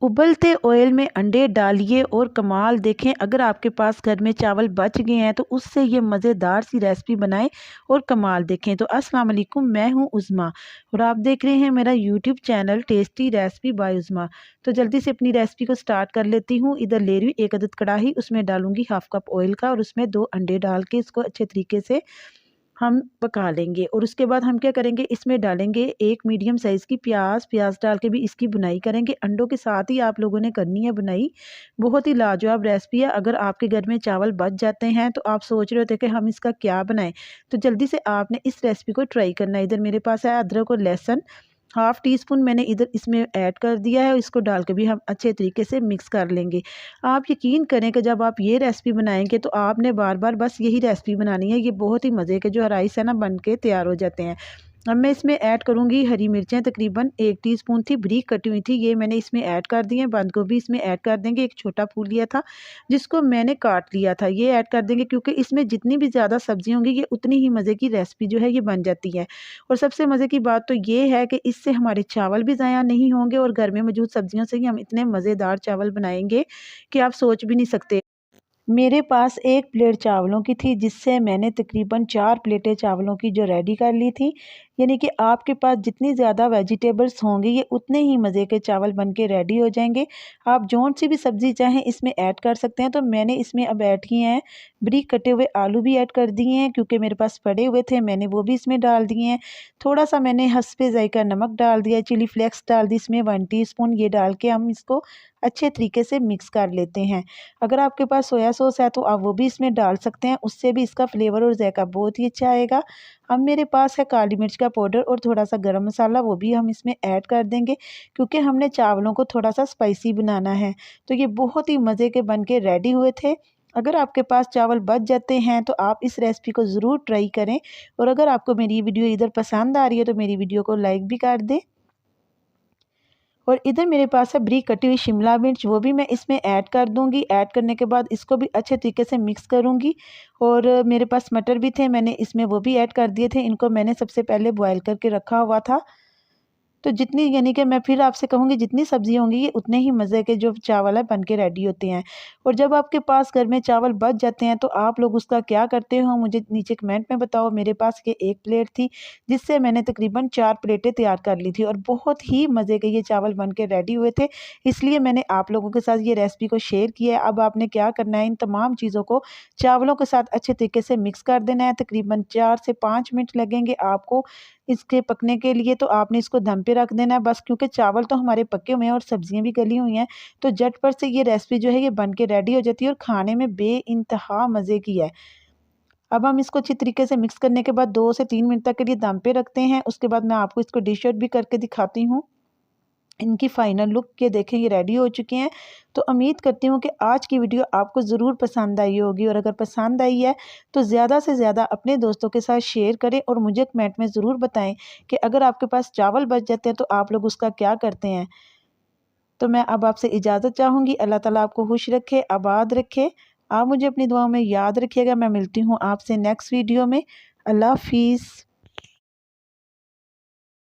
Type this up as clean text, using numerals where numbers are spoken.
उबलते ऑयल में अंडे डालिए और कमाल देखें। अगर आपके पास घर में चावल बच गए हैं तो उससे ये मज़ेदार सी रेसिपी बनाएं और कमाल देखें। तो अस्सलाम वालेकुम, मैं हूं उज़मा और आप देख रहे हैं मेरा YouTube channel tasty recipe by Uzma. तो जल्दी से अपनी रेसिपी को स्टार्ट कर लेती हूँ। इधर ले रही हूँ एक अदद कढ़ाई, उसमें डालूंगी हाफ कप ऑयल का और उसमें 2 अंडे डाल के इसको अच्छे तरीके से हम पका लेंगे। और उसके बाद हम क्या करेंगे, इसमें डालेंगे एक मीडियम साइज़ की प्याज डाल के भी इसकी बुनाई करेंगे। अंडों के साथ ही आप लोगों ने करनी है बुनाई। बहुत ही लाजवाब रेसिपी है। अगर आपके घर में चावल बच जाते हैं तो आप सोच रहे होते कि हम इसका क्या बनाएं, तो जल्दी से आपने इस रेसिपी को ट्राई करना है। इधर मेरे पास है अदरक और लहसुन, हाफ़ टी स्पून मैंने इधर इसमें ऐड कर दिया है। इसको डाल के भी हम अच्छे तरीके से मिक्स कर लेंगे। आप यकीन करें कि जब आप ये रेसिपी बनाएंगे तो आपने बार बार बस यही रेसिपी बनानी है। ये बहुत ही मज़े के जो राइस है ना बन के तैयार हो जाते हैं। अब मैं इसमें ऐड करूँगी हरी मिर्चें, तकरीबन 1 टीस्पून थी, बारीक कटी हुई थी, ये मैंने इसमें ऐड कर दी है। बंद गोभी इसमें ऐड कर देंगे, एक छोटा फूल लिया था जिसको मैंने काट लिया था, ये ऐड कर देंगे क्योंकि इसमें जितनी भी ज़्यादा सब्ज़ी होंगी ये उतनी ही मज़े की रेसिपी जो है ये बन जाती है। और सबसे मज़े की बात तो ये है कि इससे हमारे चावल भी ज़ाया नहीं होंगे और घर में मौजूद सब्जियों से ही हम इतने मज़ेदार चावल बनाएंगे कि आप सोच भी नहीं सकते। मेरे पास 1 प्लेट चावलों की थी जिससे मैंने तकरीबन 4 प्लेटें चावलों की जो रेडी कर ली थी। यानी कि आपके पास जितनी ज़्यादा वेजिटेबल्स होंगे ये उतने ही मज़े के चावल बन के रेडी हो जाएंगे। आप जौन सी भी सब्ज़ी चाहें इसमें ऐड कर सकते हैं। तो मैंने इसमें अब ऐड किए हैं बारीक कटे हुए आलू भी ऐड कर दिए हैं क्योंकि मेरे पास पड़े हुए थे, मैंने वो भी इसमें डाल दिए हैं। थोड़ा सा मैंने हस्बे ज़ायका नमक डाल दिया, चिली फ्लेक्स डाल दी इसमें 1 टीस्पून। ये डाल के हम इसको अच्छे तरीके से मिक्स कर लेते हैं। अगर आपके पास सोया सॉस है तो आप वो भी इसमें डाल सकते हैं, उससे भी इसका फ्लेवर और जायका बहुत ही अच्छा आएगा। अब मेरे पास है काली मिर्च का पाउडर और थोड़ा सा गरम मसाला, वो भी हम इसमें ऐड कर देंगे क्योंकि हमने चावलों को थोड़ा सा स्पाइसी बनाना है। तो ये बहुत ही मज़े के बन के रेडी हुए थे। अगर आपके पास चावल बच जाते हैं तो आप इस रेसिपी को ज़रूर ट्राई करें। और अगर आपको मेरी वीडियो इधर पसंद आ रही है तो मेरी वीडियो को लाइक भी कर दें। और इधर मेरे पास है बारीक कटी हुई शिमला मिर्च, वो भी मैं इसमें ऐड कर दूंगी। ऐड करने के बाद इसको भी अच्छे तरीके से मिक्स करूंगी। और मेरे पास मटर भी थे, मैंने इसमें वो भी ऐड कर दिए थे। इनको मैंने सबसे पहले बॉयल करके रखा हुआ था। तो जितनी यानी कि मैं फिर आपसे कहूँगी जितनी सब्ज़ी होंगी ये उतने ही मज़े के जो चावल है बन के रेडी होते हैं। और जब आपके पास घर में चावल बच जाते हैं तो आप लोग उसका क्या करते हो मुझे नीचे कमेंट में बताओ। मेरे पास ये 1 प्लेट थी जिससे मैंने तकरीबन 4 प्लेटें तैयार कर ली थी और बहुत ही मज़े के ये चावल बन के रेडी हुए थे। इसलिए मैंने आप लोगों के साथ ये रेसिपी को शेयर किया है। अब आपने क्या करना है, इन तमाम चीज़ों को चावलों के साथ अच्छे तरीके से मिक्स कर देना है। तकरीबन 4 से 5 मिनट लगेंगे आपको इसके पकने के लिए। तो आपने इसको दम पे रख देना है बस, क्योंकि चावल तो हमारे पके हुए हैं और सब्जियां भी गली हुई हैं। तो झटपट से ये रेसिपी जो है ये बन के रेडी हो जाती है और खाने में बेइंतहा मज़े की है। अब हम इसको अच्छी तरीके से मिक्स करने के बाद 2 से 3 मिनट तक के लिए दम पे रखते हैं। उसके बाद मैं आपको इसको डिश आउट भी करके दिखाती हूँ। इनकी फाइनल लुक ये देखें, ये रेडी हो चुके हैं। तो उम्मीद करती हूँ कि आज की वीडियो आपको ज़रूर पसंद आई होगी। और अगर पसंद आई है तो ज़्यादा से ज़्यादा अपने दोस्तों के साथ शेयर करें और मुझे कमेंट में ज़रूर बताएं कि अगर आपके पास चावल बच जाते हैं तो आप लोग उसका क्या करते हैं। तो मैं अब आपसे इजाज़त चाहूँगी। अल्लाह ताला आपको खुश रखे, आबाद रखे। आप मुझे अपनी दुआओं में याद रखिएगा। मैं मिलती हूँ आपसे नेक्स्ट वीडियो में। अल्लाह हाफिज़।